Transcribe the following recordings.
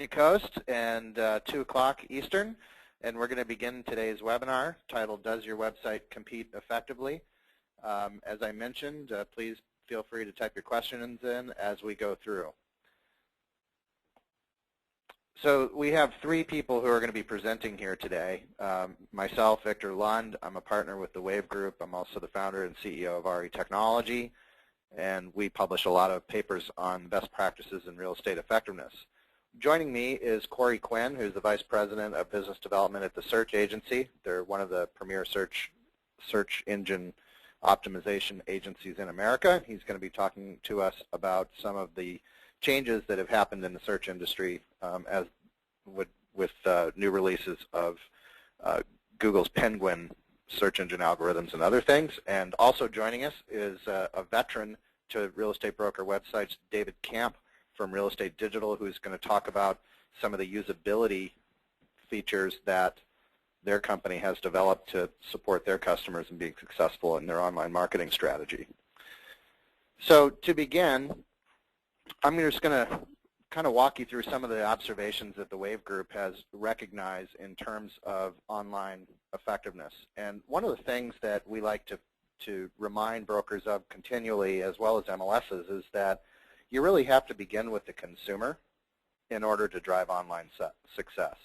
Coast and 2 o'clock Eastern, and we're going to begin today's webinar titled Does Your Website Compete Effectively? As I mentioned, please feel free to type your questions in as we go through. So we have 3 people who are going to be presenting here today. Myself, Victor Lund. I'm a partner with the Wave Group. I'm also the founder and CEO of RE Technology, and we publish a lot of papers on best practices in real estate effectiveness. Joining me is Corey Quinn, who's the Vice President of Business Development at the Search Agency. They're one of the premier search engine optimization agencies in America. He's going to be talking to us about some of the changes that have happened in the search industry with new releases of Google's Penguin search engine algorithms and other things. And also joining us is a veteran to real estate broker websites, David Camp from Real Estate Digital, who's going to talk about some of the usability features that their company has developed to support their customers in being successful in their online marketing strategy. So to begin, I'm just going to kind of walk you through some of the observations that the Wave Group has recognized in terms of online effectiveness. And one of the things that we like to remind brokers of continually, as well as MLSs, is that you really have to begin with the consumer in order to drive online success.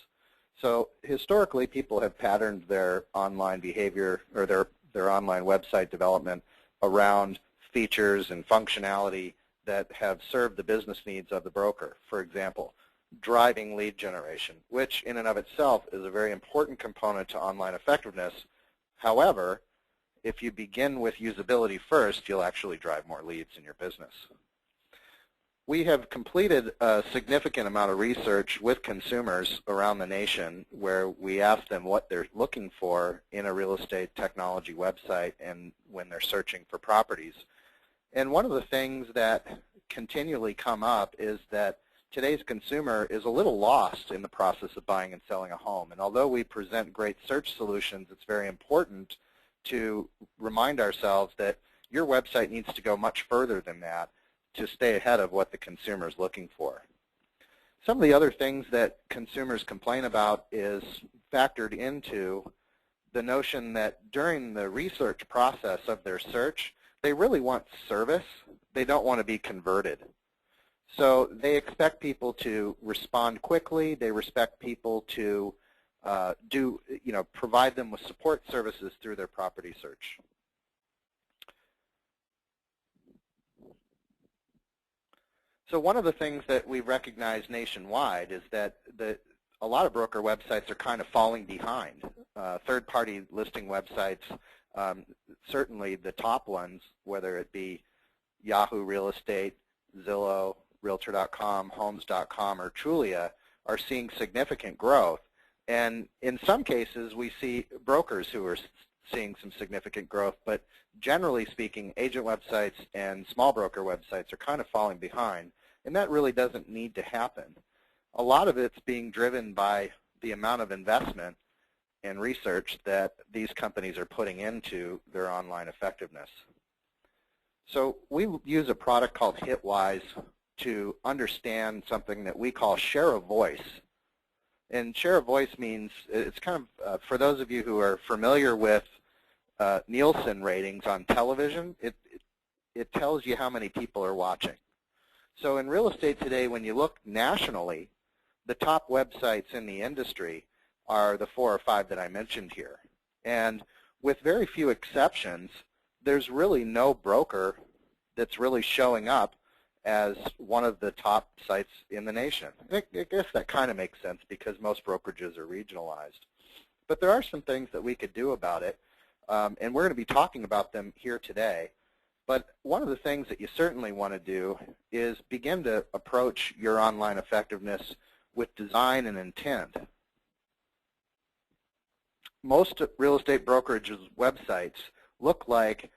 So historically, people have patterned their online behavior or their online website development around features and functionality that have served the business needs of the broker. For example, driving lead generation, which in and of itself is a very important component to online effectiveness. However, if you begin with usability first, you'll actually drive more leads in your business. We have completed a significant amount of research with consumers around the nation where we ask them what they're looking for in a real estate technology website and when they're searching for properties. And one of the things that continually come up is that today's consumer is a little lost in the process of buying and selling a home. And although we present great search solutions, it's very important to remind ourselves that your website needs to go much further than that to stay ahead of what the consumer is looking for. Some of the other things that consumers complain about is factored into the notion that during the research process of their search, they really want service. They don't want to be converted. So they expect people to respond quickly. They expect people to provide them with support services through their property search. So one of the things that we recognize nationwide is that a lot of broker websites are kind of falling behind. Third-party listing websites, certainly the top ones, whether it be Yahoo Real Estate, Zillow, Realtor.com, Homes.com, or Trulia, are seeing significant growth. And in some cases, we see brokers who are seeing some significant growth, but generally speaking, agent websites and small broker websites are kind of falling behind. And that really doesn't need to happen. A lot of it's being driven by the amount of investment and research that these companies are putting into their online effectiveness. So we use a product called Hitwise to understand something that we call share of voice. And share of voice means, it's kind of, for those of you who are familiar with Nielsen ratings on television, it tells you how many people are watching. So in real estate today, when you look nationally, the top websites in the industry are the 4 or 5 that I mentioned here. And with very few exceptions, there's really no broker that's really showing up as one of the top sites in the nation. I guess that kind of makes sense because most brokerages are regionalized. But there are some things that we could do about it, and we're going to be talking about them here today. But one of the things that you certainly want to do is begin to approach your online effectiveness with design and intent. Most real estate brokerages' websites look like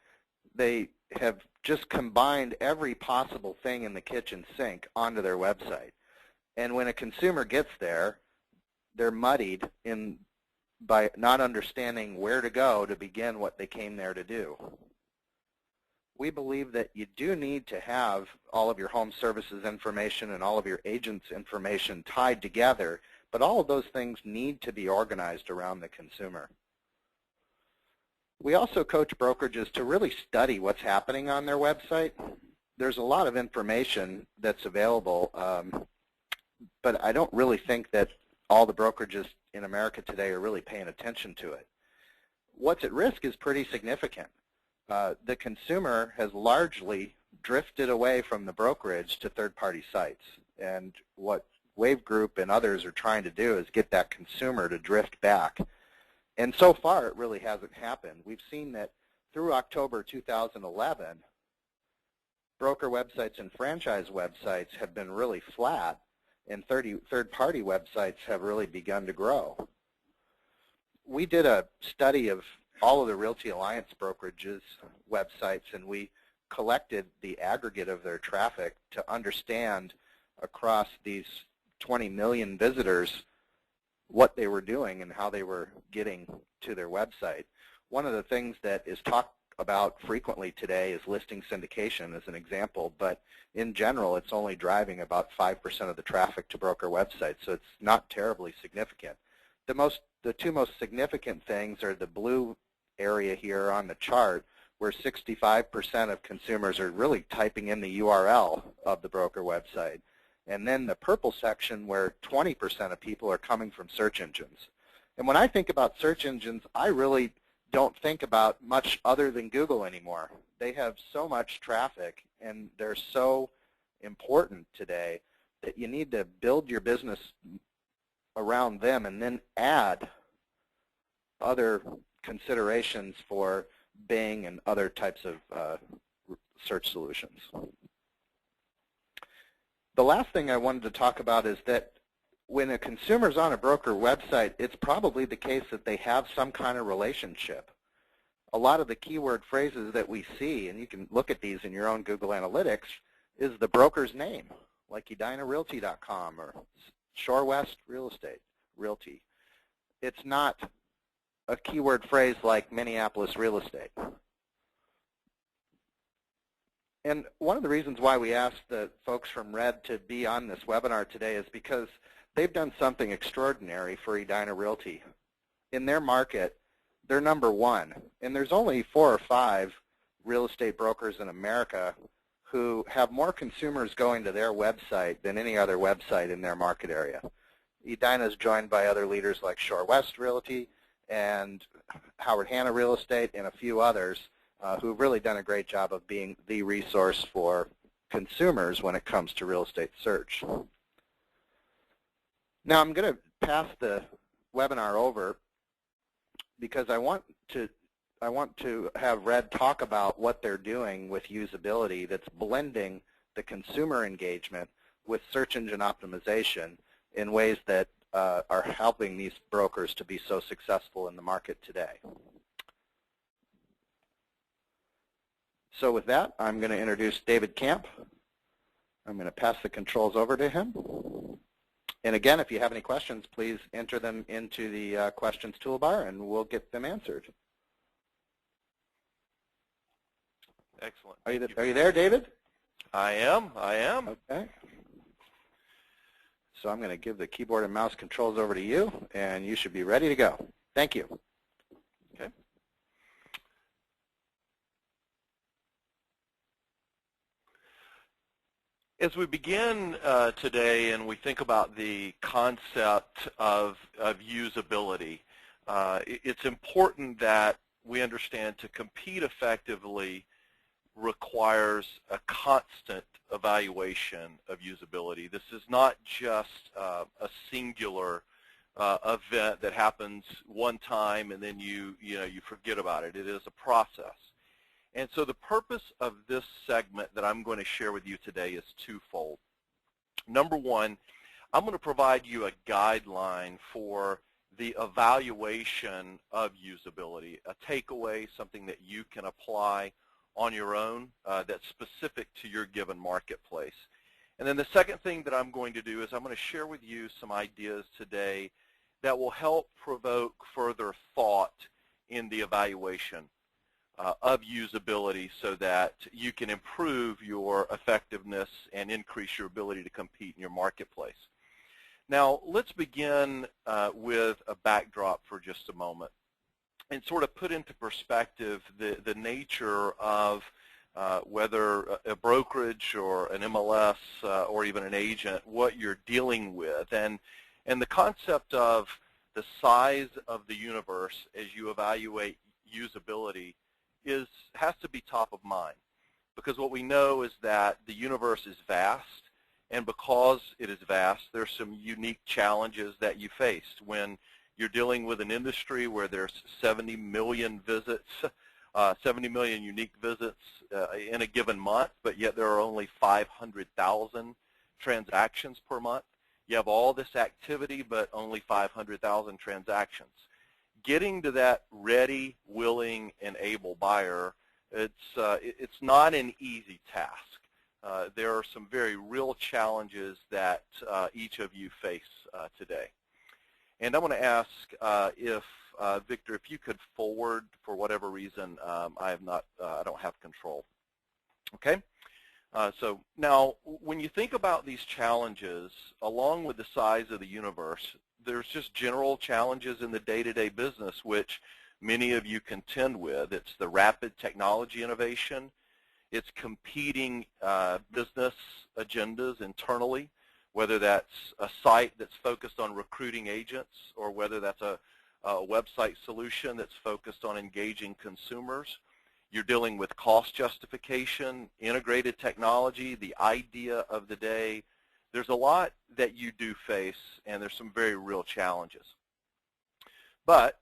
they have just combined every possible thing in the kitchen sink onto their website. And when a consumer gets there, they're muddied by not understanding where to go to begin what they came there to do. we believe that you do need to have all of your home services information and all of your agents' information tied together, but all of those things need to be organized around the consumer. We also coach brokerages to really study what's happening on their website. There's a lot of information that's available, but I don't really think that all the brokerages in America today are really paying attention to it. What's at risk is pretty significant. The consumer has largely drifted away from the brokerage to third-party sites, and what Wave Group and others are trying to do is get that consumer to drift back. And so far, it really hasn't happened. We've seen that through October 2011, broker websites and franchise websites have been really flat, and third-party websites have really begun to grow. We did a study of all of the Realty Alliance brokerages websites, and we collected the aggregate of their traffic to understand across these 20 million visitors what they were doing and how they were getting to their website. One of the things that is talked about frequently today is listing syndication as an example, but in general it's only driving about 5% of the traffic to broker websites, so it's not terribly significant. The two most significant things are the blue area here on the chart, where 65% of consumers are really typing in the URL of the broker website, and then the purple section where 20% of people are coming from search engines. And when I think about search engines, I really don't think about much other than Google anymore. They have so much traffic, and they're so important today that you need to build your business around them and then add other considerations for Bing and other types of search solutions. The last thing I wanted to talk about is that when a consumer's on a broker website, it's probably the case that they have some kind of relationship. A lot of the keyword phrases that we see, and you can look at these in your own Google Analytics, is the broker's name, like edinarealty.com or Shore West Real Estate Realty. It's not a keyword phrase like Minneapolis Real Estate. And one of the reasons why we asked the folks from RED to be on this webinar today is because they've done something extraordinary for Edina Realty. In their market, they're number one, and there's only 4 or 5 real estate brokers in America who have more consumers going to their website than any other website in their market area. Edina is joined by other leaders like Shore West Realty and Howard Hanna Real Estate and a few others who've really done a great job of being the resource for consumers when it comes to real estate search. Now I'm going to pass the webinar over because I want to have Red talk about what they're doing with usability that's blending the consumer engagement with search engine optimization in ways that are helping these brokers to be so successful in the market today. So with that, I'm going to introduce David Camp. I'm going to pass the controls over to him. And again, if you have any questions, please enter them into the questions toolbar, and we'll get them answered. Excellent. Are you there, David? I am. Okay. So I'm going to give the keyboard and mouse controls over to you, and you should be ready to go. Thank you. Okay. As we begin today and we think about the concept of usability, it's important that we understand to compete effectively requires a constant evaluation of usability. This is not just a singular event that happens one time and then you forget about it. It is a process. And so the purpose of this segment that I'm going to share with you today is twofold. Number one, I'm going to provide you a guideline for the evaluation of usability, a takeaway, something that you can apply on your own that's specific to your given marketplace. And then the second thing that I'm going to do is I'm going to share with you some ideas today that will help provoke further thought in the evaluation. of usability so that you can improve your effectiveness and increase your ability to compete in your marketplace. Now, let's begin with a backdrop for just a moment and sort of put into perspective the nature of whether a brokerage or an MLS or even an agent, what you're dealing with. And the concept of the size of the universe as you evaluate usability has to be top of mind, because what we know is that the universe is vast, and because it is vast, there's some unique challenges that you face when you're dealing with an industry where there's 70 million visits, 70 million unique visits in a given month, but yet there are only 500,000 transactions per month. You have all this activity, but only 500,000 transactions. Getting to that ready, willing, and able buyer, it's not an easy task. There are some very real challenges that each of you face today. And I want to ask if Victor, if you could forward, for whatever reason, I don't have control. Okay. So now, when you think about these challenges, along with the size of the universe, there's just general challenges in the day-to-day business which many of you contend with. It's the rapid technology innovation. It's competing business agendas internally, whether that's a site that's focused on recruiting agents or whether that's a website solution that's focused on engaging consumers. You're dealing with cost justification, integrated technology, the idea of the day. There's a lot that you do face, and there's some very real challenges. But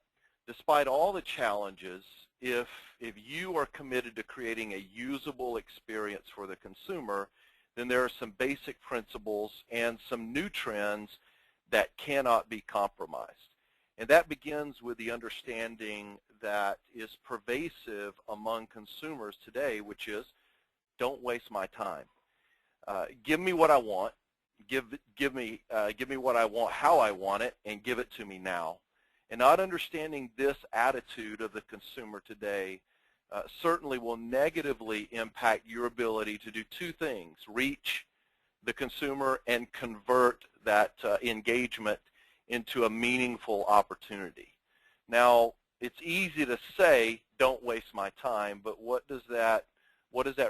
despite all the challenges, if you are committed to creating a usable experience for the consumer, then there are some basic principles and some new trends that cannot be compromised. And that begins with the understanding that is pervasive among consumers today, which is, don't waste my time. Give me what I want. Give me what I want, how I want it, and give it to me now. And not understanding this attitude of the consumer today certainly will negatively impact your ability to do two things: reach the consumer and convert that engagement into a meaningful opportunity. Now, it's easy to say, don't waste my time, but what does that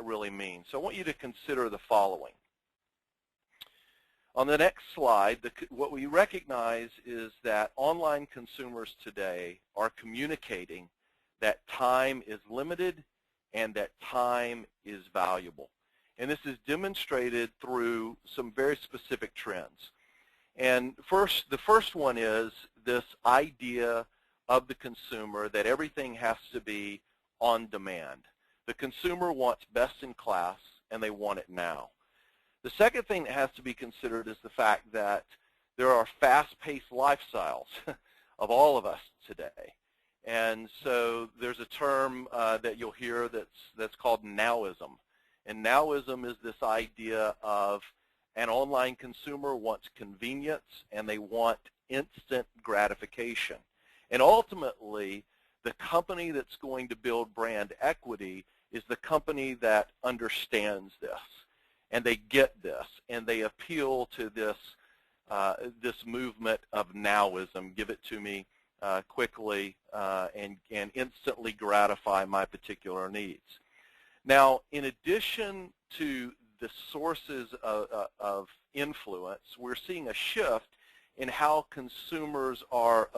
really mean? So I want you to consider the following. On the next slide, what we recognize is that online consumers today are communicating that time is limited and that time is valuable. And this is demonstrated through some very specific trends. And the first one is this idea of the consumer that everything has to be on demand. The consumer wants best in class, and they want it now. The second thing that has to be considered is the fact that there are fast-paced lifestyles of all of us today. And so there's a term that you'll hear that's called nowism. And nowism is this idea of an online consumer wants convenience and they want instant gratification. And ultimately, the company that's going to build brand equity is the company that understands this. And they get this, and they appeal to this, this movement of nowism. Give it to me quickly and instantly gratify my particular needs. Now, in addition to the sources of influence, we're seeing a shift in how consumers are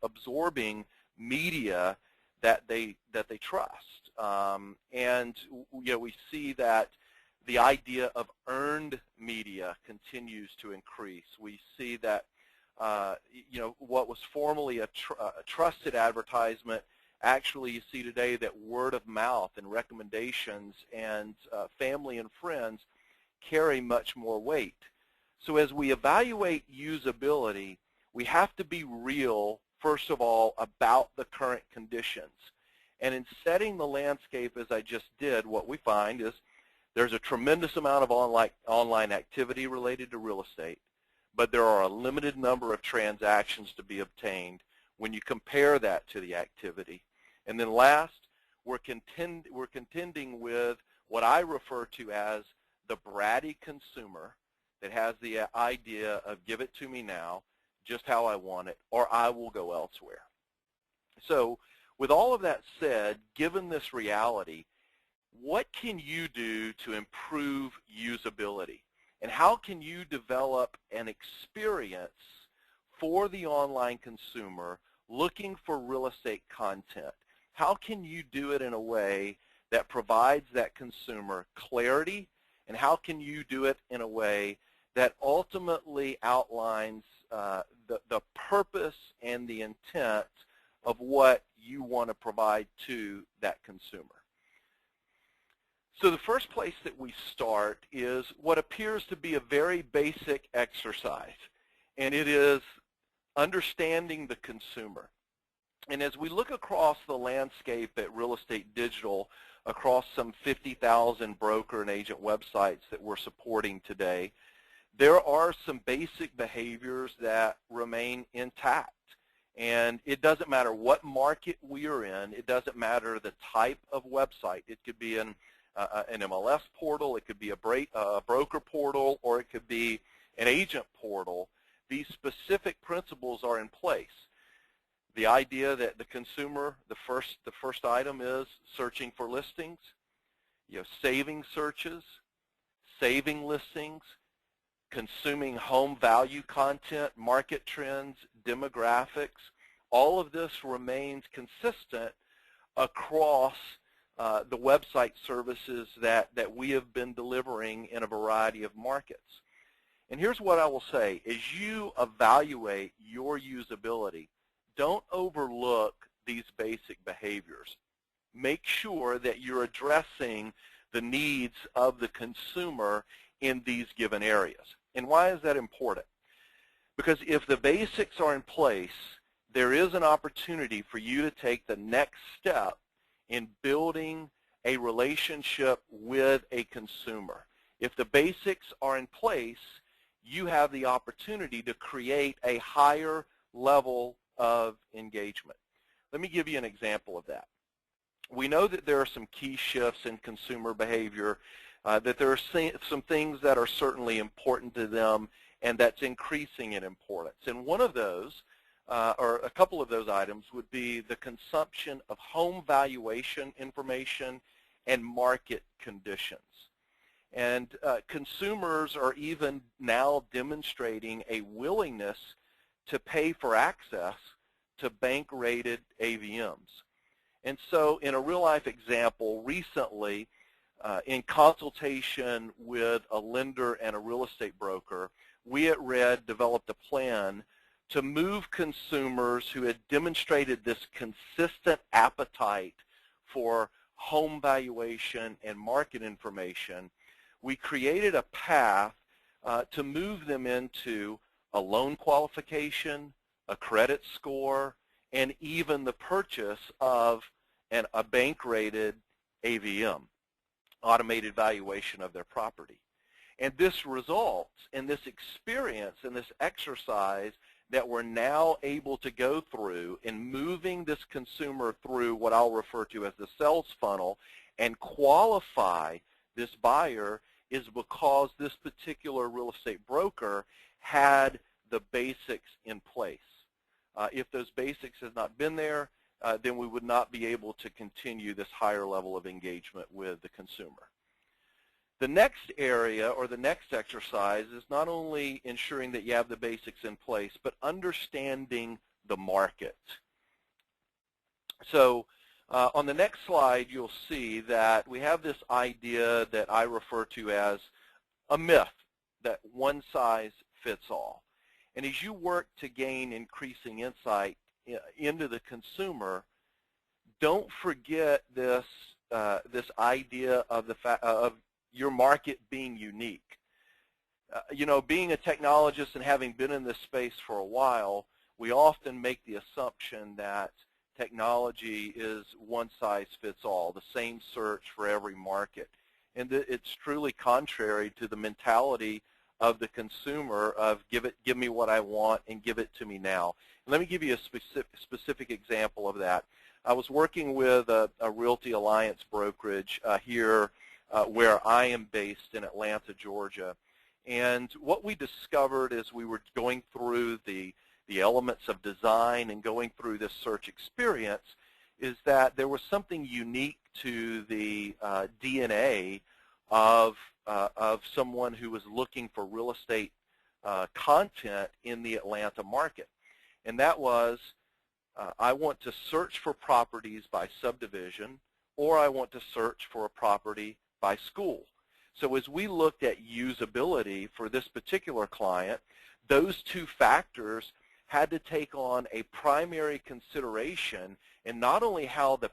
absorbing media that they trust. And we see that the idea of earned media continues to increase. We see that what was formerly a trusted advertisement, actually you see today that word of mouth and recommendations and family and friends carry much more weight. So as we evaluate usability, we have to be real, first of all, about the current conditions. And in setting the landscape as I just did, what we find is there's a tremendous amount of online activity related to real estate, but there are a limited number of transactions to be obtained when you compare that to the activity. And then last, we're contending with what I refer to as the bratty consumer that has the idea of give it to me now, just how I want it, or I will go elsewhere. So with all of that said, given this reality, what can you do to improve usability? And how can you develop an experience for the online consumer looking for real estate content? How can you do it in a way that provides that consumer clarity? And how can you do it in a way that ultimately outlines the purpose and the intent of what you want to provide to that consumer? So the first place that we start is what appears to be a very basic exercise, and it is understanding the consumer. And as we look across the landscape at Real Estate Digital, across some 50,000 broker and agent websites that we're supporting today, there are some basic behaviors that remain intact. And it doesn't matter what market we are in. It doesn't matter the type of website. It could be an MLS portal. It could be a broker portal, or it could be an agent portal. These specific principles are in place. The idea that the consumer, the first item is searching for listings, saving searches, saving listings, consuming home value content, market trends, demographics. All of this remains consistent across the website services that we have been delivering in a variety of markets. And here's what I will say. As you evaluate your usability, don't overlook these basic behaviors. Make sure that you're addressing the needs of the consumer in these given areas. And why is that important? Because if the basics are in place, there is an opportunity for you to take the next step in building a relationship with a consumer. If the basics are in place, you have the opportunity to create a higher level of engagement. Let me give you an example of that. We know that there are some key shifts in consumer behavior, that there are some things that are certainly important to them and that's increasing in importance. And one of those, or a couple of those items, would be the consumption of home valuation information and market conditions. And consumers are even now demonstrating a willingness to pay for access to bank-rated AVMs. And so in a real-life example, recently, in consultation with a lender and a real estate broker, we at RED developed a plan to move consumers who had demonstrated this consistent appetite for home valuation and market information. We created a path to move them into a loan qualification, a credit score, and even the purchase of a bank-rated AVM, automated valuation of their property. And this results in this experience and this exercise that we're now able to go through in moving this consumer through what I'll refer to as the sales funnel and qualify this buyer is because this particular real estate broker had the basics in place. If those basics have not been there, then we would not be able to continue this higher level of engagement with the consumer. The next area or the next exercise is not only ensuring that you have the basics in place, but understanding the market. So on the next slide, you'll see that we have this idea that I refer to as a myth, that one size fits all. And as you work to gain increasing insight into the consumer, don't forget this this idea of of your market being unique. Being a technologist and having been in this space for a while, we often make the assumption that technology is one size fits all, the same search for every market. And it's truly contrary to the mentality of the consumer of give me what I want and give it to me now. And let me give you a specific example of that. I was working with a Realty Alliance brokerage here where I am based in Atlanta, Georgia. And what we discovered as we were going through the elements of design and going through this search experience is that there was something unique to the DNA of someone who was looking for real estate content in the Atlanta market. And that was, I want to search for properties by subdivision, or I want to search for a property by school. So as we looked at usability for this particular client, those two factors had to take on a primary consideration in not only how the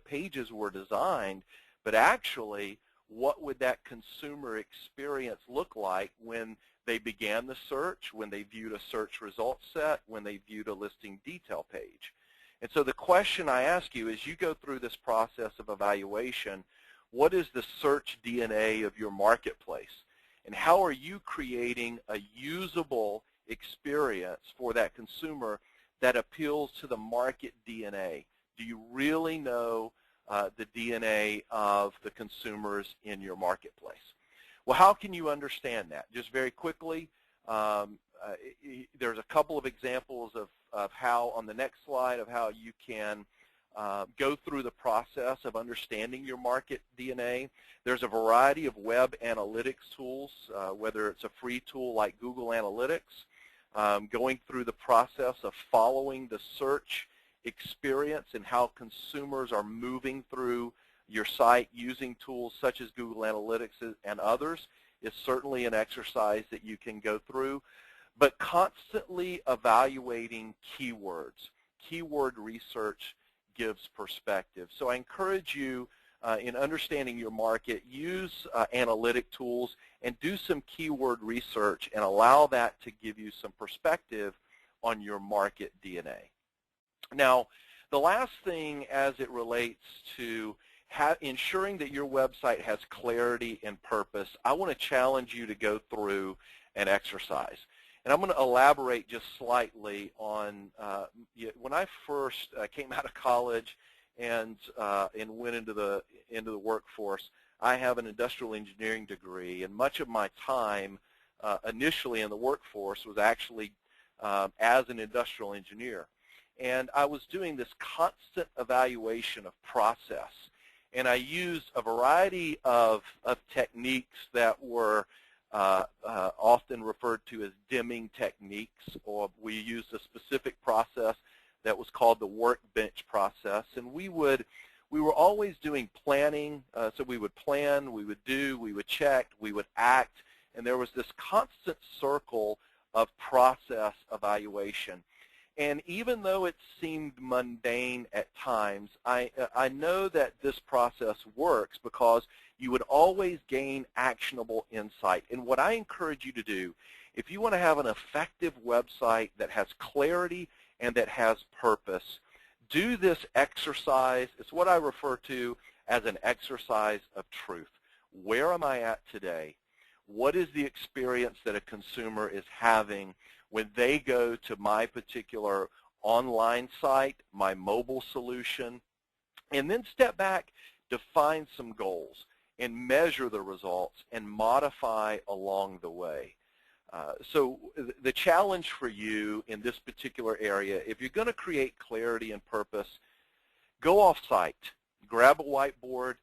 pages were designed, but actually what would that consumer experience look like when they began the search, when they viewed a search result set, when they viewed a listing detail page. And so the question I ask you as you go through this process of evaluation, what is the search DNA of your marketplace? And how are you creating a usable experience for that consumer that appeals to the market DNA? Do you really know the DNA of the consumers in your marketplace? Well, how can you understand that? Just very quickly, there's a couple of examples of how, on the next slide, of how you can go through the process of understanding your market DNA. There's a variety of web analytics tools, whether it's a free tool like Google Analytics, going through the process of following the search experience and how consumers are moving through your site using tools such as Google Analytics and others is certainly an exercise that you can go through. But constantly evaluating keywords. Keyword research gives perspective. So I encourage you in understanding your market, use analytic tools and do some keyword research and allow that to give you some perspective on your market DNA. Now, the last thing as it relates to ensuring that your website has clarity and purpose, I want to challenge you to go through an exercise. And I'm going to elaborate just slightly on when I first came out of college and went into the workforce. I have an industrial engineering degree, and much of my time initially in the workforce was actually as an industrial engineer. And I was doing this constant evaluation of process. And I used a variety of techniques that were often referred to as dimming techniques, or we used a specific process that was called the workbench process. And we were always doing planning, so we would plan, we would do, we would check, we would act, and there was this constant circle of process evaluation. And even though it seemed mundane at times, I know that this process works because you would always gain actionable insight. And what I encourage you to do, if you want to have an effective website that has clarity and that has purpose, do this exercise. It's what I refer to as an exercise of truth. Where am I at today? What is the experience that a consumer is having when they go to my particular online site, my mobile solution? And then step back, define some goals, and measure the results and modify along the way. So the challenge for you in this particular area, if you're going to create clarity and purpose, go off-site, grab a whiteboard,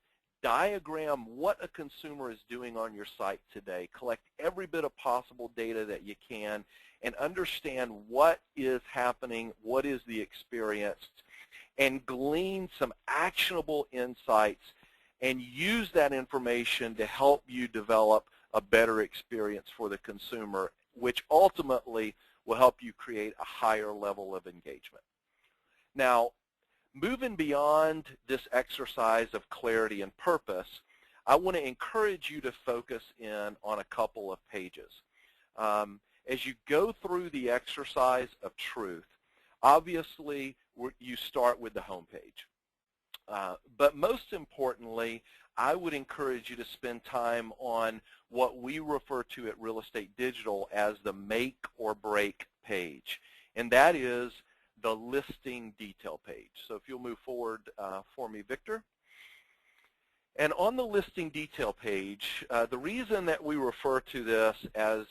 diagram what a consumer is doing on your site today, collect every bit of possible data that you can, and understand what is happening, what is the experience, and glean some actionable insights and use that information to help you develop a better experience for the consumer, which ultimately will help you create a higher level of engagement. Now, moving beyond this exercise of clarity and purpose, I want to encourage you to focus in on a couple of pages. As you go through the exercise of truth, obviously you start with the homepage. But most importantly, I would encourage you to spend time on what we refer to at Real Estate Digital as the make or break page. And that is the listing detail page. So if you'll move forward for me, Victor. And on the listing detail page, the reason that we refer to this as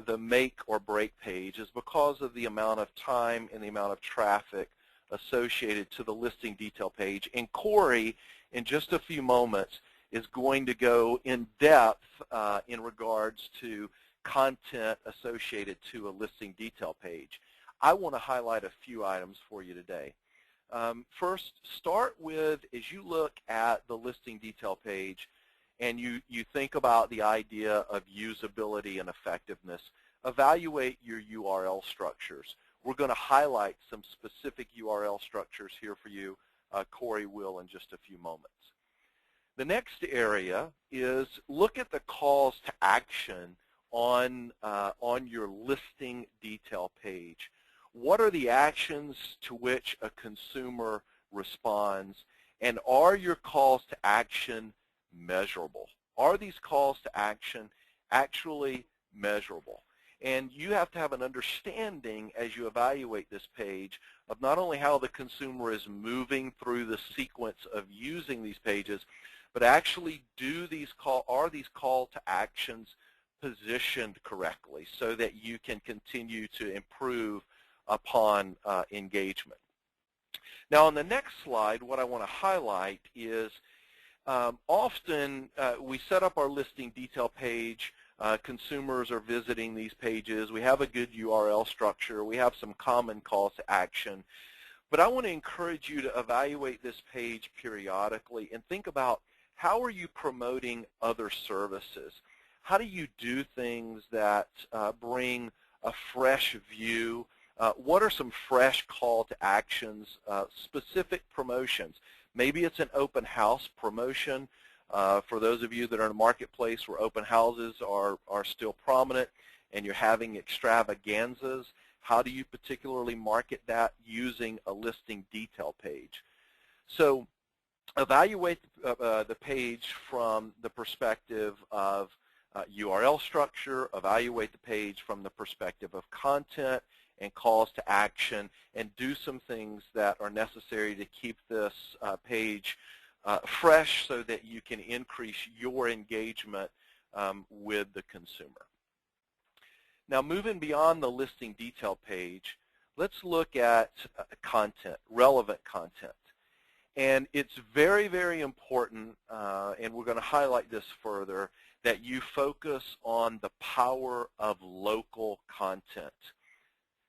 the make or break page is because of the amount of time and the amount of traffic associated to the listing detail page. And Corey, in just a few moments, is going to go in depth in regards to content associated to a listing detail page. I want to highlight a few items for you today. First, start with, as you look at the listing detail page and you think about the idea of usability and effectiveness, evaluate your URL structures. We're going to highlight some specific URL structures here for you. Corey will in just a few moments. The next area is look at the calls to action on your listing detail page. What are the actions to which a consumer responds, and are your calls to action measurable? Are these calls to action actually measurable? And you have to have an understanding as you evaluate this page of not only how the consumer is moving through the sequence of using these pages, but actually are these call to actions positioned correctly so that you can continue to improve upon engagement. Now on the next slide, what I want to highlight is often we set up our listing detail page, consumers are visiting these pages, we have a good URL structure, we have some common calls to action, but I want to encourage you to evaluate this page periodically and think about how are you promoting other services? How do you do things that bring a fresh view? What are some fresh call to actions, specific promotions? Maybe it's an open house promotion. For those of you that are in a marketplace where open houses are still prominent and you're having extravaganzas, how do you particularly market that using a listing detail page? So evaluate the page from the perspective of URL structure, evaluate the page from the perspective of content and calls to action, and do some things that are necessary to keep this page fresh so that you can increase your engagement with the consumer. Now moving beyond the listing detail page, let's look at content, relevant content. And it's very, very important, and we're going to highlight this further, that you focus on the power of local content.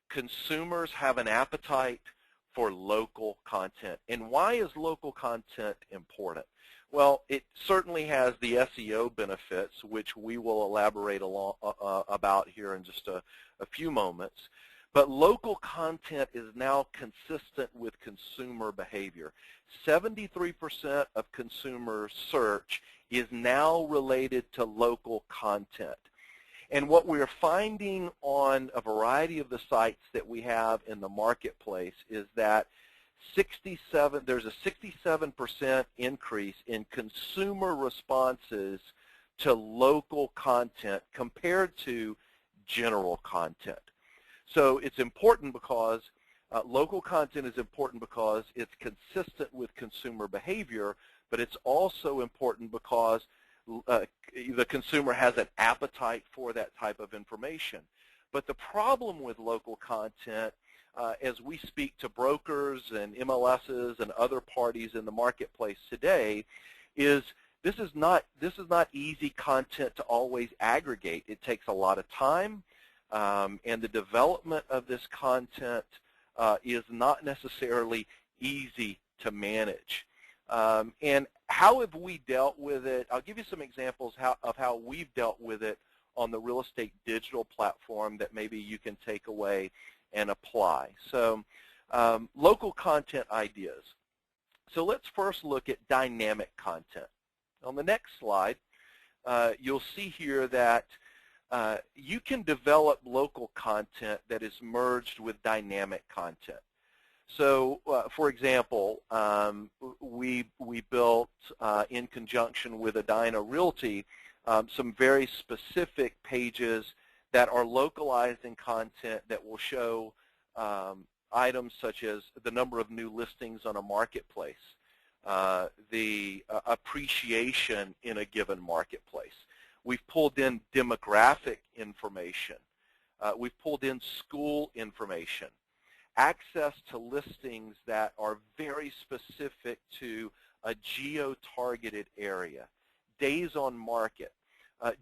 Consumers have an appetite for local content. And why is local content important? Well, it certainly has the SEO benefits, which we will elaborate about here in just a few moments. But local content is now consistent with consumer behavior. 73% of consumer search is now related to local content. And what we're finding on a variety of the sites that we have in the marketplace is that there's a 67% increase in consumer responses to local content compared to general content. So it's important because local content is important because it's consistent with consumer behavior, but it's also important because the consumer has an appetite for that type of information. But the problem with local content, as we speak to brokers and MLSs and other parties in the marketplace today, is this is not easy content to always aggregate. It takes a lot of time, and the development of this content is not necessarily easy to manage. And how have we dealt with it? I'll give you some examples of how we've dealt with it on the real estate digital platform that maybe you can take away and apply. So local content ideas. So let's first look at dynamic content. On the next slide, you'll see here that you can develop local content that is merged with dynamic content. So, for example, we built, in conjunction with Edina Realty, some very specific pages that are localized in content that will show items such as the number of new listings on a marketplace, the appreciation in a given marketplace. We've pulled in demographic information. We've pulled in school information, access to listings that are very specific to a geo-targeted area, days on market,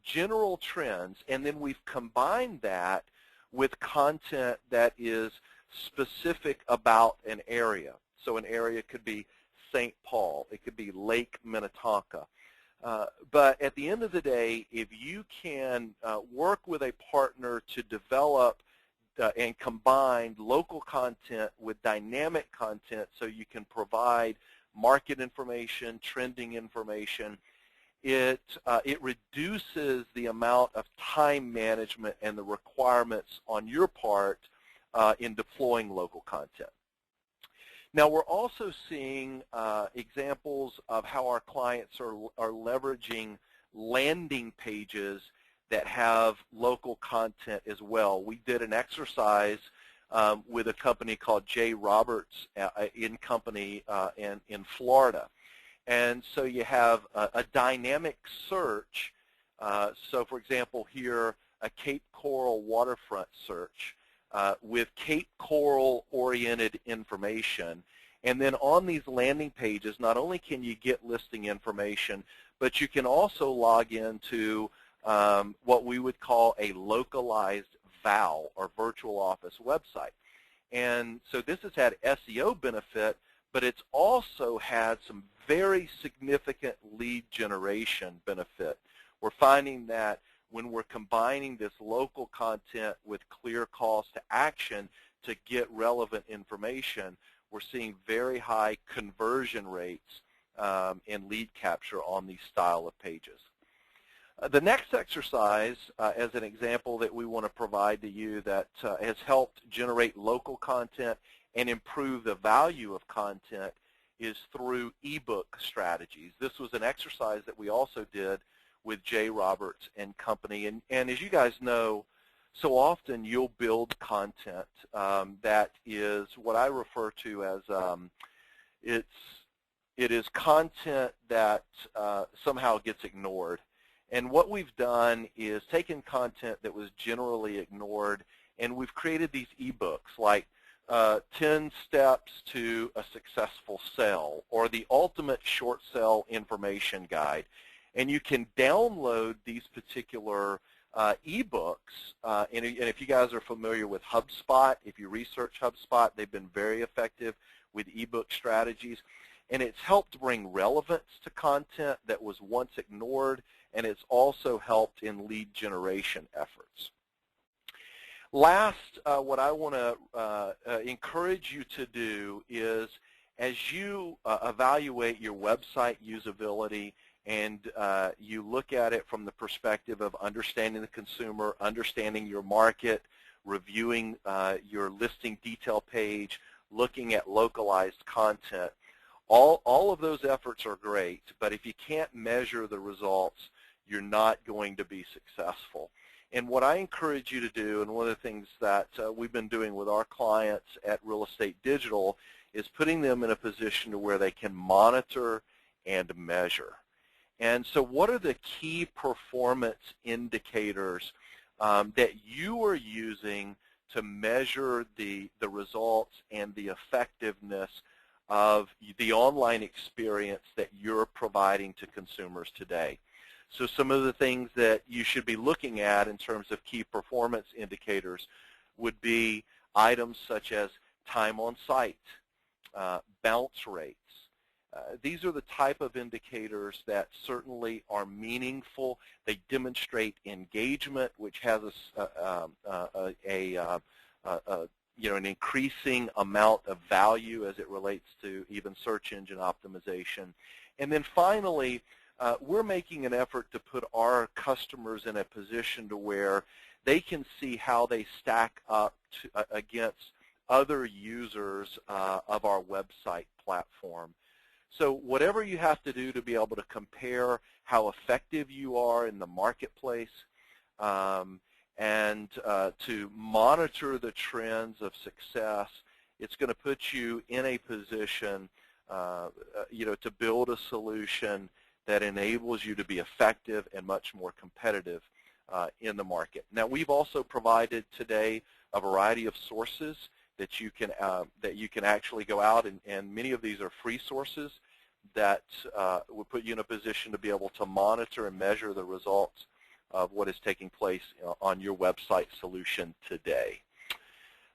general trends, and then we've combined that with content that is specific about an area. So an area could be St. Paul, it could be Lake Minnetonka. But at the end of the day, if you can work with a partner to develop and combine local content with dynamic content so you can provide market information, trending information, it reduces the amount of time management and the requirements on your part in deploying local content. Now, we're also seeing examples of how our clients are leveraging landing pages that have local content as well. We did an exercise with a company called J. Roberts in Florida. And so you have a dynamic search. So, for example, here, a Cape Coral waterfront search with Cape Coral-oriented information. And then on these landing pages, not only can you get listing information, but you can also log into what we would call a localized VOW, or virtual office website. And so this has had SEO benefit, but it's also had some very significant lead generation benefit. We're finding that when we're combining this local content with clear calls to action to get relevant information, we're seeing very high conversion rates in lead capture on these style of pages. The next exercise, as an example that we want to provide to you that has helped generate local content and improve the value of content, is through ebook strategies. This was an exercise that we also did with J. Roberts and Company. And as you guys know, so often you'll build content that is what I refer to as it is content that somehow gets ignored. And what we've done is taken content that was generally ignored, and we've created these ebooks like 10 Steps to a Successful Sale, or the Ultimate Short Sale Information Guide. And you can download these particular ebooks, and if you guys are familiar with HubSpot, if you research HubSpot, they've been very effective with ebook strategies. And it's helped bring relevance to content that was once ignored, and it's also helped in lead generation efforts. Last, what I want to encourage you to do is, as you evaluate your website usability and you look at it from the perspective of understanding the consumer, understanding your market, reviewing your listing detail page, looking at localized content, all of those efforts are great, but if you can't measure the results, you're not going to be successful. And what I encourage you to do, and one of the things that we've been doing with our clients at Real Estate Digital, is putting them in a position to where they can monitor and measure. And so what are the key performance indicators that you are using to measure the results and the effectiveness of the online experience that you're providing to consumers today? So some of the things that you should be looking at in terms of key performance indicators would be items such as time on site, bounce rates. These are the type of indicators that certainly are meaningful. They demonstrate engagement, which has an increasing amount of value as it relates to even search engine optimization. And then finally, we're making an effort to put our customers in a position to where they can see how they stack up against other users of our website platform. So whatever you have to do to be able to compare how effective you are in the marketplace and to monitor the trends of success it's going to put you in a position to build a solution that enables you to be effective and much more competitive in the market. Now, we've also provided today a variety of sources that you can actually go out, and many of these are free sources that will put you in a position to be able to monitor and measure the results of what is taking place on your website solution today.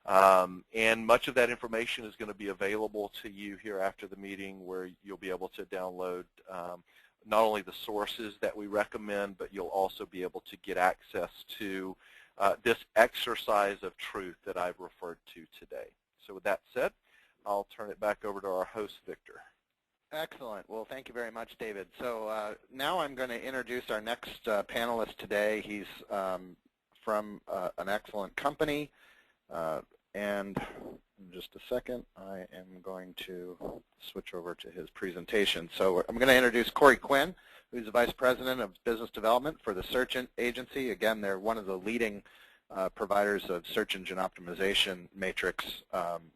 And much of that information is going to be available to you here after the meeting, where you'll be able to download not only the sources that we recommend, but you'll also be able to get access to this exercise of truth that I've referred to today. So with that said, I'll turn it back over to our host, Victor. Excellent. Well, thank you very much, David. So now I'm going to introduce our next panelist today. He's from an excellent company. And in just a second, I am going to switch over to his presentation. So I'm going to introduce Corey Quinn, who's the Vice President of Business Development for the Search Agency. Again, they're one of the leading providers of search engine optimization matrix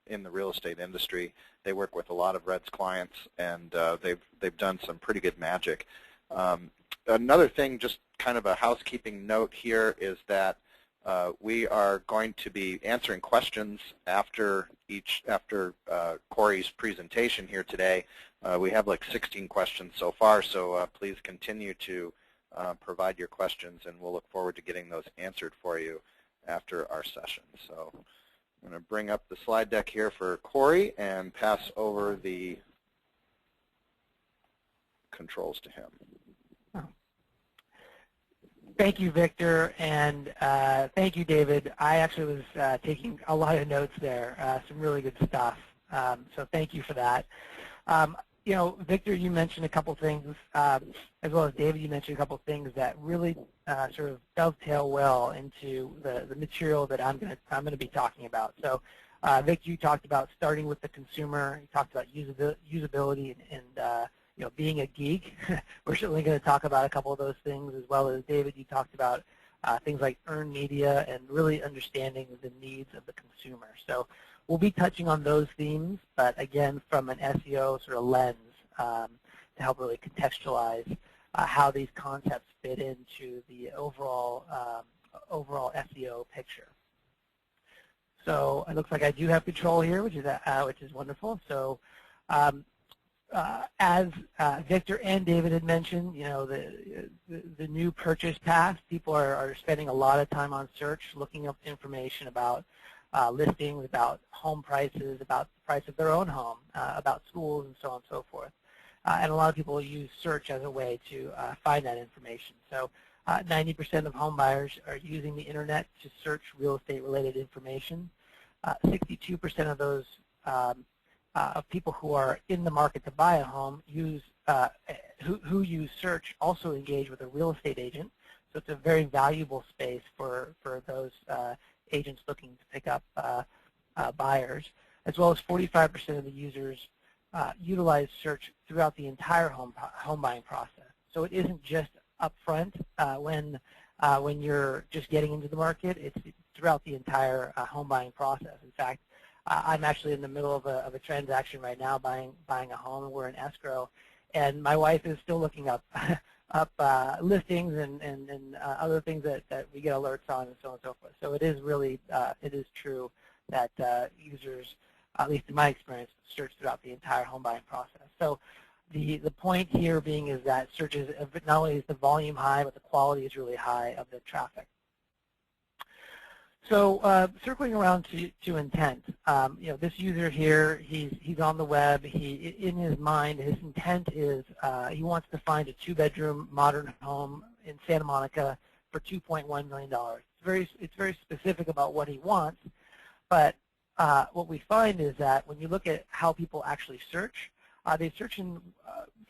in the real estate industry. They work with a lot of REDS clients, and they've done some pretty good magic. Another thing, just kind of a housekeeping note here, is that we are going to be answering questions after Corey's presentation here today. We have like 16 questions so far, so please continue to provide your questions, and we'll look forward to getting those answered for you after our session. So I'm going to bring up the slide deck here for Corey and pass over the controls to him. Thank you, Victor, and thank you, David. I actually was taking a lot of notes there, some really good stuff. So thank you for that. Victor, you mentioned a couple things, as well as David, you mentioned a couple things that really sort of dovetail well into the material that I'm going to be talking about. So, Victor, you talked about starting with the consumer. You talked about usability and being a geek. We're certainly going to talk about a couple of those things, as well as David, you talked about things like earned media and really understanding the needs of the consumer. So we'll be touching on those themes, but again, from an SEO sort of lens to help really contextualize how these concepts fit into the overall SEO picture. So it looks like I do have control here, which is wonderful. So as Victor and David had mentioned, the new purchase path, people are spending a lot of time on search, looking up information about listings, about home prices, about the price of their own home, about schools, and so on and so forth. And a lot of people use search as a way to find that information. So 90% of home buyers are using the internet to search real estate-related information. 62% of those of people who are in the market to buy a home who use search also engage with a real estate agent. So it's a very valuable space for those agents looking to pick up buyers, as well as 45% of the users utilize search throughout the entire home buying process. So it isn't just upfront when you're just getting into the market. It's throughout the entire home buying process. In fact, I'm actually in the middle of a transaction right now, buying a home. We're in escrow, and my wife is still looking up listings and other things that we get alerts on, and so on and so forth. So it is really it is true that users, at least in my experience, search throughout the entire home buying process. So the point here being is that search is not only is the volume high, but the quality is really high of the traffic. So circling around to intent, this user here, he's on the web. In his mind, his intent is he wants to find a 2-bedroom modern home in Santa Monica for $2.1 million. It's very specific about what he wants, but what we find is that when you look at how people actually search, they search in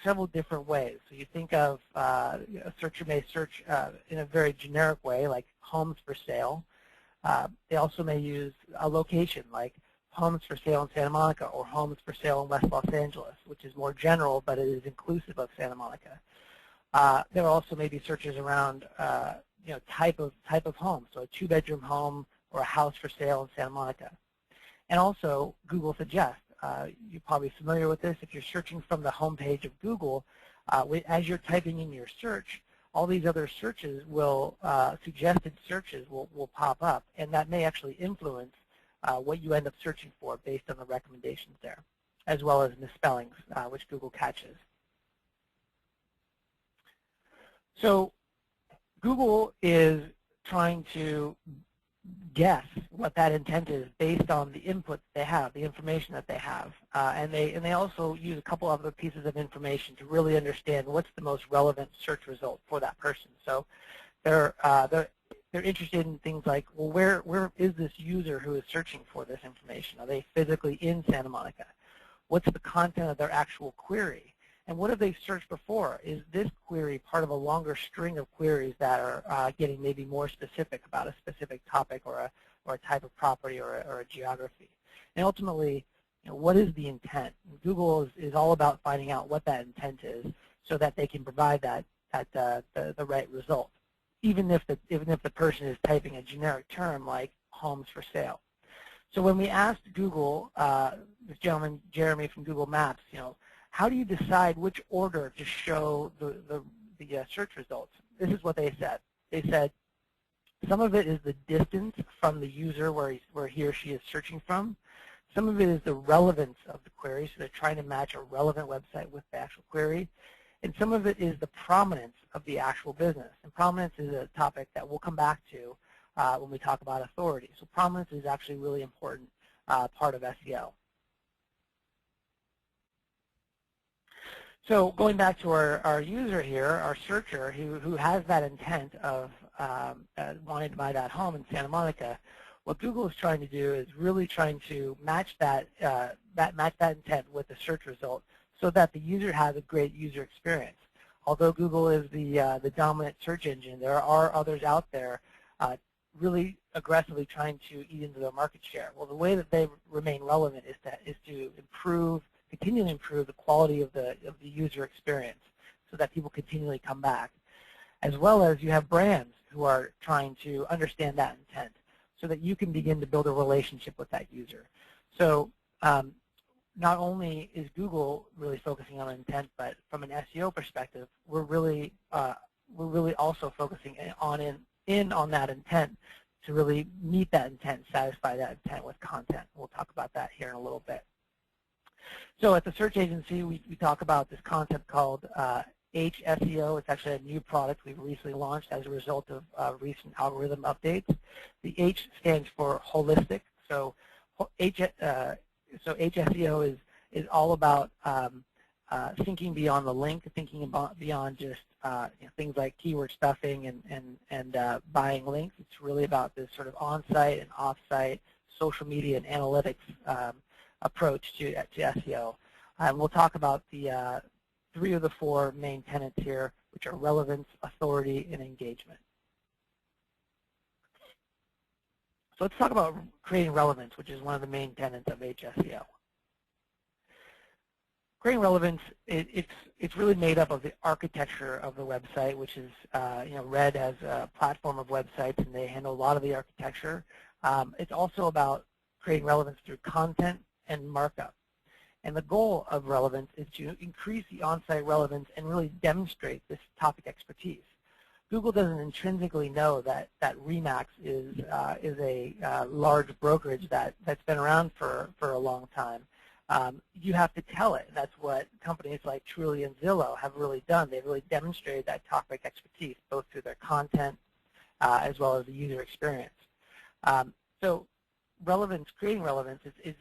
several different ways. So you think of a searcher may search in a very generic way, like homes for sale. They also may use a location, like homes for sale in Santa Monica or homes for sale in West Los Angeles, which is more general, but it is inclusive of Santa Monica. There also may be searches around type of home, so a 2-bedroom home or a house for sale in Santa Monica. And also Google Suggest. You're probably familiar with this. If you're searching from the home page of Google, as you're typing in your search, all these other searches will, suggested searches will pop up, and that may actually influence what you end up searching for based on the recommendations there, as well as misspellings, which Google catches. So Google is trying to guess what that intent is based on the input they have, the information that they have, and they also use a couple other pieces of information to really understand what's the most relevant search result for that person. So they're interested in things like, well, where is this user who is searching for this information? Are they physically in Santa Monica? What's the content of their actual query? And what have they searched before? Is this query part of a longer string of queries that are getting maybe more specific about a specific topic or a type of property or a geography? And ultimately, what is the intent? Google is all about finding out what that intent is so that they can provide that at the right result, even if the person is typing a generic term like homes for sale. So when we asked Google, this gentleman Jeremy from Google Maps, how do you decide which order to show the search results? This is what they said. They said some of it is the distance from the user where he or she is searching from. Some of it is the relevance of the query, so they're trying to match a relevant website with the actual query. And some of it is the prominence of the actual business. And prominence is a topic that we'll come back to when we talk about authority. So prominence is actually a really important part of SEO. So going back to our user here, our searcher, who has that intent of wanting to buy that home in Santa Monica, what Google is trying to do is really trying to match that intent with the search result so that the user has a great user experience. Although Google is the dominant search engine, there are others out there really aggressively trying to eat into their market share. Well, the way that they remain relevant is to continually improve the quality of the user experience so that people continually come back. As well as you have brands who are trying to understand that intent so that you can begin to build a relationship with that user. So not only is Google really focusing on intent, but from an SEO perspective, we're really also focusing on that intent to really meet that intent, satisfy that intent with content. We'll talk about that here in a little bit. So at the search agency, we talk about this concept called HSEO. It's actually a new product we've recently launched as a result of recent algorithm updates. The H stands for holistic. So HSEO is all about thinking beyond the link, thinking about beyond just things like keyword stuffing and buying links. It's really about this sort of on-site and off-site social media and analytics approach to SEO. We'll talk about the 3 of the 4 main tenets here, which are relevance, authority, and engagement. So let's talk about creating relevance, which is one of the main tenets of HSEO. Creating relevance, it's really made up of the architecture of the website, which is read as a platform of websites, and they handle a lot of the architecture. It's also about creating relevance through content and markup. And the goal of relevance is to increase the on-site relevance and really demonstrate this topic expertise. Google doesn't intrinsically know that RE/MAX is a large brokerage that's been around for a long time. You have to tell it. That's what companies like Truly and Zillow have really done. They've really demonstrated that topic expertise, both through their content as well as the user experience. So relevance, creating relevance is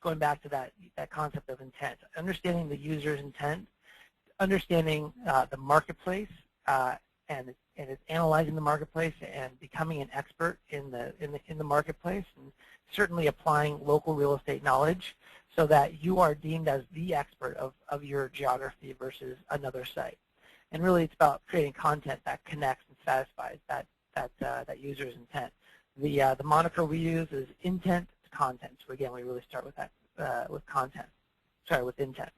going back to that concept of intent, understanding the user's intent, understanding the marketplace, and it's analyzing the marketplace and becoming an expert in the marketplace, and certainly applying local real estate knowledge so that you are deemed as the expert of your geography versus another site. And really, it's about creating content that connects and satisfies that user's intent. The moniker we use is intent to content. So again, we really start with that with intent.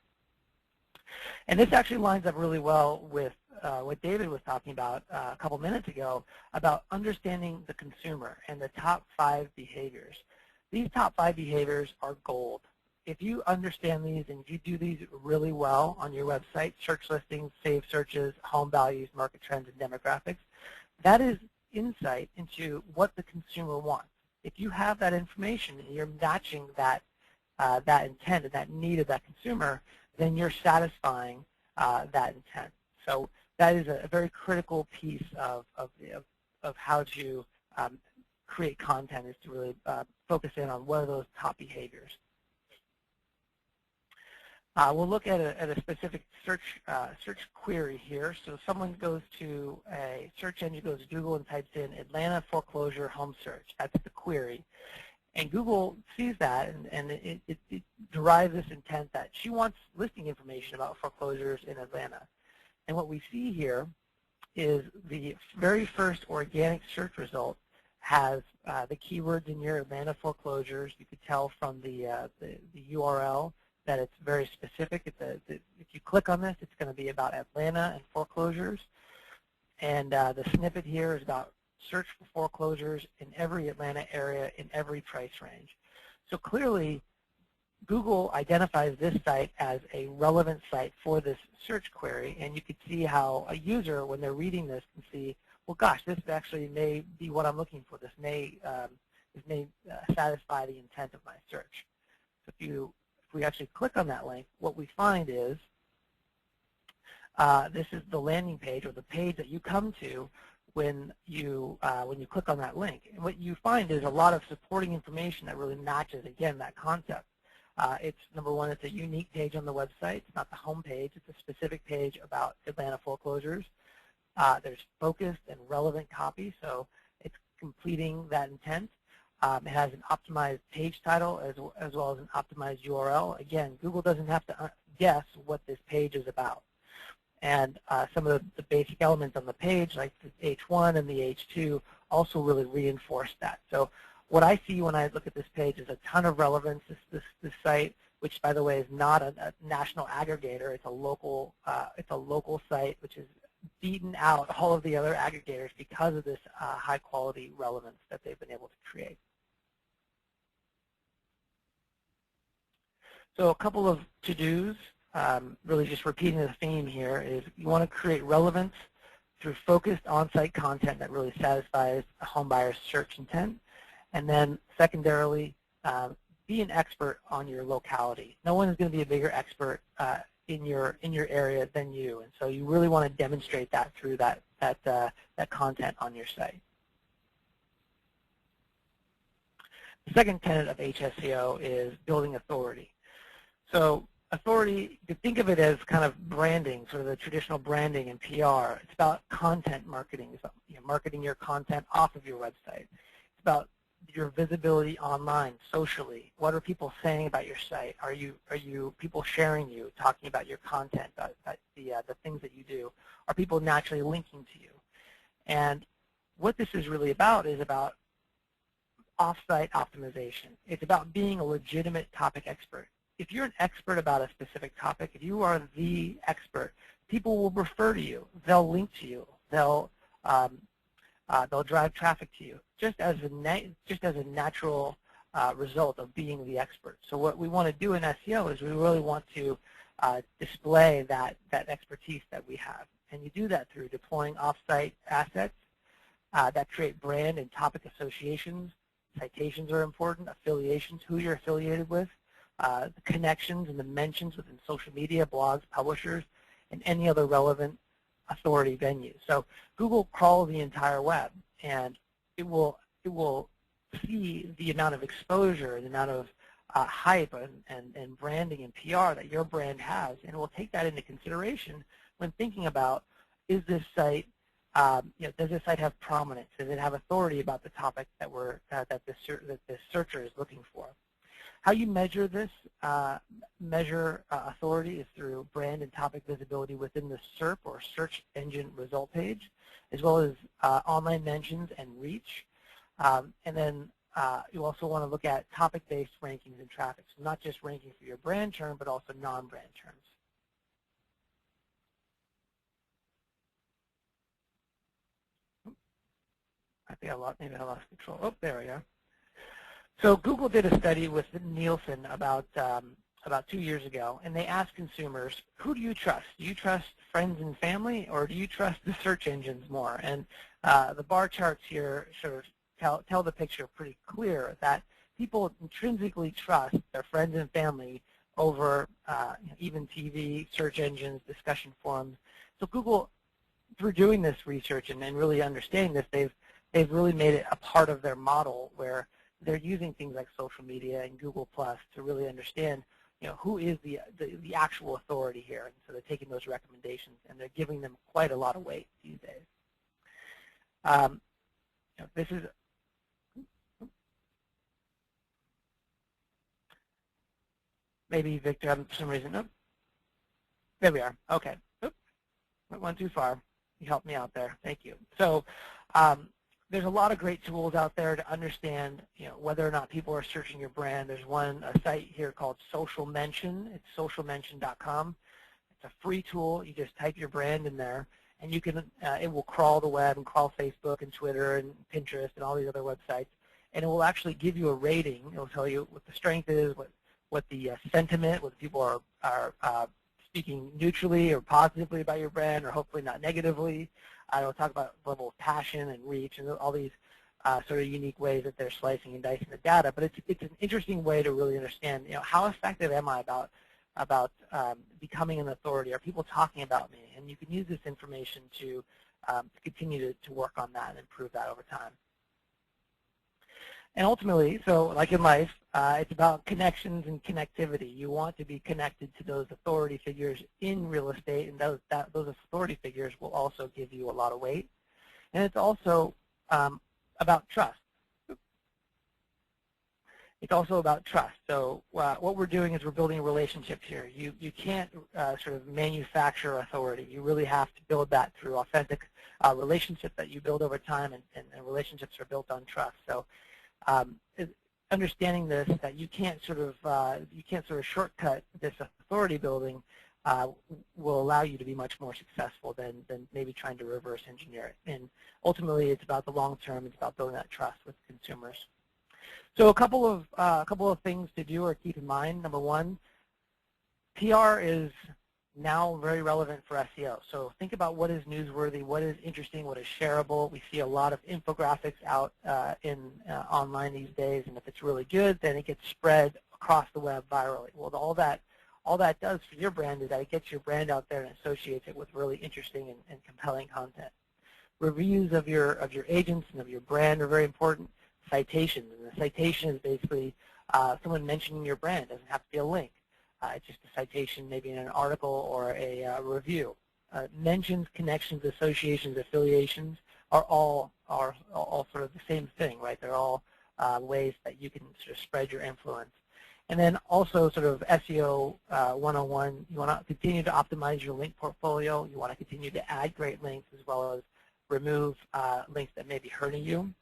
And this actually lines up really well with what David was talking about a couple minutes ago about understanding the consumer and the top 5 behaviors. These top 5 behaviors are gold. If you understand these and you do these really well on your website, search listings, saved searches, home values, market trends, and demographics, that is insight into what the consumer wants. If you have that information and you're matching that, that intent and that need of that consumer, then you're satisfying that intent. So that is a very critical piece of how to create content, is to really focus in on what are those top behaviors. We'll look at a specific search query here. So someone goes to a search engine, goes to Google and types in Atlanta foreclosure home search. That's the query. And Google sees that, and it derives this intent that she wants listing information about foreclosures in Atlanta. And what we see here is the very first organic search result has the keywords in your Atlanta foreclosures. You could tell from the URL that it's very specific. If you click on this, it's going to be about Atlanta and foreclosures. And the snippet here is about search for foreclosures in every Atlanta area in every price range. So clearly, Google identifies this site as a relevant site for this search query, and you could see how a user, when they're reading this, can see, well, gosh, this actually may be what I'm looking for. This may satisfy the intent of my search. So if we actually click on that link, what we find is this is the landing page, or the page that you come to when you click on that link. And what you find is a lot of supporting information that really matches, again, that concept. It's, number one, it's a unique page on the website. It's not the home page. It's a specific page about Atlanta foreclosures. There's focused and relevant copy, so it's completing that intent. It has an optimized page title as well as an optimized URL. Again, Google doesn't have to guess what this page is about. And some of the basic elements on the page, like the H1 and the H2, also really reinforce that. So what I see when I look at this page is a ton of relevance. This site, which by the way is not a national aggregator, it's a local site which has beaten out all of the other aggregators because of this high quality relevance that they've been able to create. So a couple of to-dos, really just repeating the theme here, is you want to create relevance through focused on-site content that really satisfies a home buyer's search intent. And then secondarily, be an expert on your locality. No one is going to be a bigger expert in your area than you, and so you really want to demonstrate that through that content on your site. The second tenet of HSEO is building authority. So authority, you could think of it as kind of branding, sort of the traditional branding and PR. It's about content marketing. It's about, marketing your content off of your website. It's about your visibility online, socially. What are people saying about your site? Are you people sharing you, talking about your content, the things that you do? Are people naturally linking to you? And what this is really about is about off-site optimization. It's about being a legitimate topic expert. If you're an expert about a specific topic, if you are the expert, people will refer to you. They'll link to you. They'll drive traffic to you, just as a natural result of being the expert. So what we want to do in SEO is we really want to display that expertise that we have. And you do that through deploying off-site assets that create brand and topic associations. Citations are important, affiliations, who you're affiliated with, the connections and the mentions within social media, blogs, publishers, and any other relevant authority venue. So Google crawls the entire web, and it will see the amount of exposure, the amount of hype and branding and PR that your brand has, and it will take that into consideration when thinking about, is this site, does this site have prominence? Does it have authority about the topic that the searcher is looking for? How you measure this, authority, is through brand and topic visibility within the SERP, or search engine result page, as well as online mentions and reach. And then you also want to look at topic-based rankings and traffic, so not just ranking for your brand term, but also non-brand terms. I think maybe I lost control. Oh, there we go. So Google did a study with Nielsen about 2 years ago, and they asked consumers, who do you trust? Do you trust friends and family, or do you trust the search engines more? And the bar charts here sort of tell the picture pretty clear that people intrinsically trust their friends and family over even TV, search engines, discussion forums. So Google, through doing this research and really understanding this, they've really made it a part of their model where they're using things like social media and Google Plus to really understand, who is the actual authority here. And so they're taking those recommendations and they're giving them quite a lot of weight these days. This is maybe Victor, for some reason. Nope. There we are. Okay. Oop. Went too far. You helped me out there. Thank you. So there's a lot of great tools out there to understand, whether or not people are searching your brand. There's a site here called Social Mention. It's socialmention.com. It's a free tool. You just type your brand in there, and you can. It will crawl the web and crawl Facebook and Twitter and Pinterest and all these other websites, and it will actually give you a rating. It will tell you what the strength is, what the sentiment, whether people are speaking neutrally or positively about your brand, or hopefully not negatively. We'll talk about level of passion and reach and all these sort of unique ways that they're slicing and dicing the data. But it's an interesting way to really understand, how effective am I about becoming an authority? Are people talking about me? And you can use this information to continue to work on that and improve that over time. And ultimately, so like in life, it's about connections and connectivity. You want to be connected to those authority figures in real estate, and those authority figures will also give you a lot of weight. And it's also about trust. It's also about trust. So what we're doing is we're building relationships here. You can't sort of manufacture authority. You really have to build that through authentic relationships that you build over time, and relationships are built on trust. So understanding this, that you can't sort of shortcut this authority building will allow you to be much more successful than maybe trying to reverse engineer it. And ultimately, it's about the long term. It's about building that trust with consumers. So a couple of things to do or keep in mind. Number one, PR is now very relevant for SEO. So think about what is newsworthy, what is interesting, what is shareable. We see a lot of infographics out online these days, and if it's really good, then it gets spread across the web virally. Well, all that does for your brand is that it gets your brand out there and associates it with really interesting and compelling content. Reviews of your agents and of your brand are very important. Citations, and the citation is basically someone mentioning your brand. It doesn't have to be a link. It's just a citation, maybe in an article or a review. Mentions, connections, associations, affiliations are all sort of the same thing, right? They're all ways that you can sort of spread your influence. And then also sort of SEO 101, you want to continue to optimize your link portfolio. You want to continue to add great links as well as remove links that may be hurting you.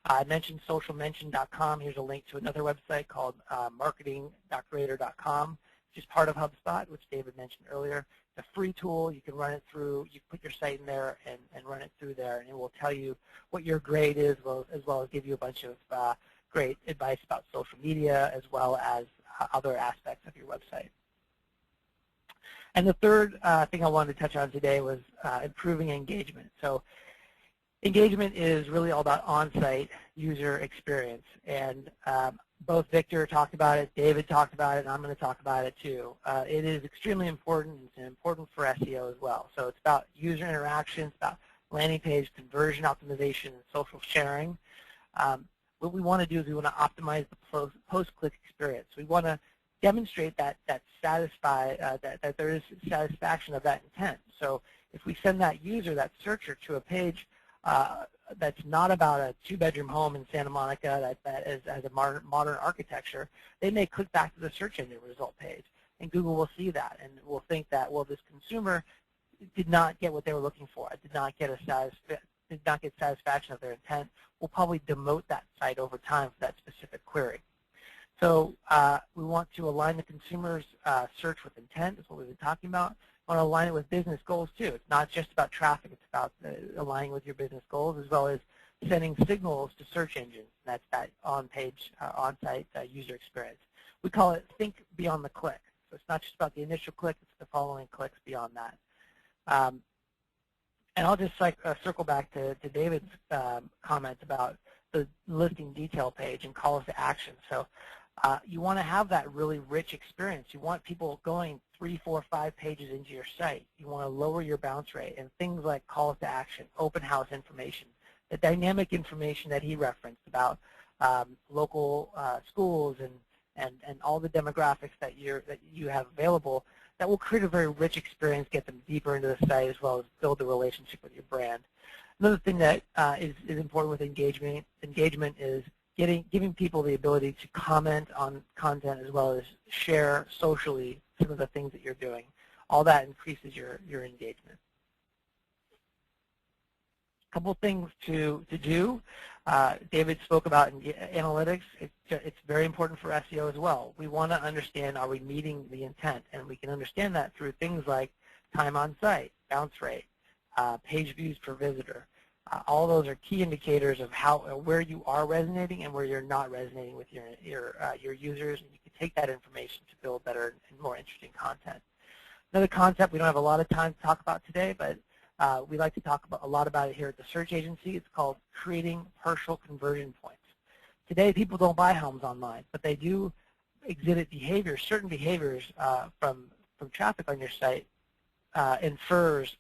I mentioned socialmention.com. Here's a link to another website called marketing.creator.com, which is part of HubSpot, which David mentioned earlier. It's a free tool. You can run it through. You put your site in there and run it through there, and it will tell you what your grade is, as well as give you a bunch of great advice about social media as well as other aspects of your website. And the third thing I wanted to touch on today was improving engagement. So engagement is really all about on-site user experience, and both Victor talked about it, David talked about it, and I'm going to talk about it too. It is extremely important. It's important for SEO as well. So it's about user interaction, it's about landing page conversion optimization and social sharing. What we want to do is we want to optimize the post-click experience. We want to demonstrate that there is satisfaction of that intent. So if we send that user, that searcher, to a page that's not about a two-bedroom home in Santa Monica that has a modern architecture, they may click back to the search engine result page, and Google will see that and will think that, well, this consumer did not get what they were looking for. Did not get satisfaction of their intent. We'll probably demote that site over time for that specific query. So we want to align the consumer's search with intent. That's what we've been talking about. We want to align it with business goals too. It's not just about traffic. It's about aligning with your business goals as well as sending signals to search engines. and that's that on-page, on-site user experience. We call it think beyond the click. So it's not just about the initial click, it's the following clicks beyond that. And I'll just circle back to David's comments about the listing detail page and calls to action. So you want to have that really rich experience. You want people going 3, 4, 5 pages into your site. You want to lower your bounce rate, and things like calls to action, open house information, the dynamic information that he referenced about local schools and all the demographics that you have available, that will create a very rich experience, get them deeper into the site, as well as build a relationship with your brand. Another thing that is important with engagement is giving people the ability to comment on content as well as share socially some of the things that you're doing. All that increases your engagement. A couple things to do. David spoke about analytics. It's very important for SEO as well. We want to understand, are we meeting the intent? And we can understand that through things like time on site, bounce rate, page views per visitor. All those are key indicators of where you are resonating and where you're not resonating with your users, and you can take that information to build better and more interesting content. Another concept we don't have a lot of time to talk about today, but we like to talk a lot about it here at the search agency. It's called creating partial conversion points. Today, people don't buy homes online, but they do exhibit behaviors, certain behaviors from traffic on your site infers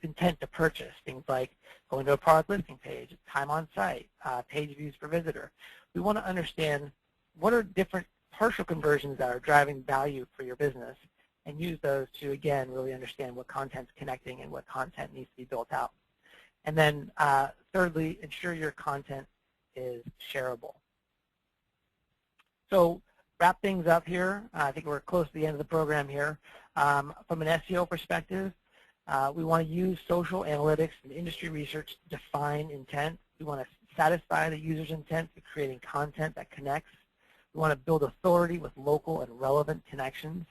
intent to purchase, things like going to a product listing page, time on site, page views per visitor. We want to understand what are different partial conversions that are driving value for your business and use those to, again, really understand what content's connecting and what content needs to be built out. And then thirdly, ensure your content is shareable. So wrap things up here. I think we're close to the end of the program here. From an SEO perspective, we want to use social analytics and industry research to define intent. We want to satisfy the user's intent by creating content that connects. We want to build authority with local and relevant connections.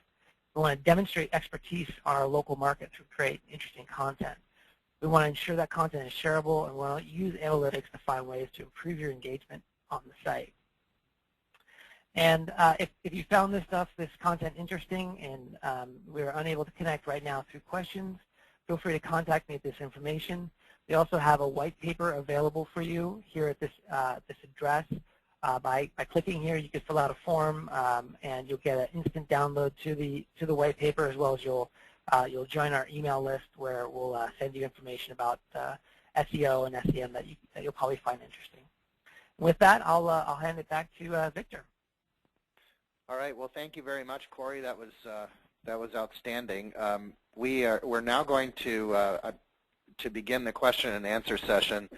We want to demonstrate expertise on our local market to create interesting content. We want to ensure that content is shareable, and we want to use analytics to find ways to improve your engagement on the site. And if you found this content interesting and we're unable to connect right now through questions, feel free to contact me at this information. We also have a white paper available for you here at this address. By clicking here, you can fill out a form, and you'll get an instant download to the white paper, as well as you'll join our email list where we'll send you information about SEO and SEM that you'll probably find interesting. With that, I'll hand it back to Victor. All right. Well, thank you very much, Corey. That was outstanding. We're now going to begin the question and answer session.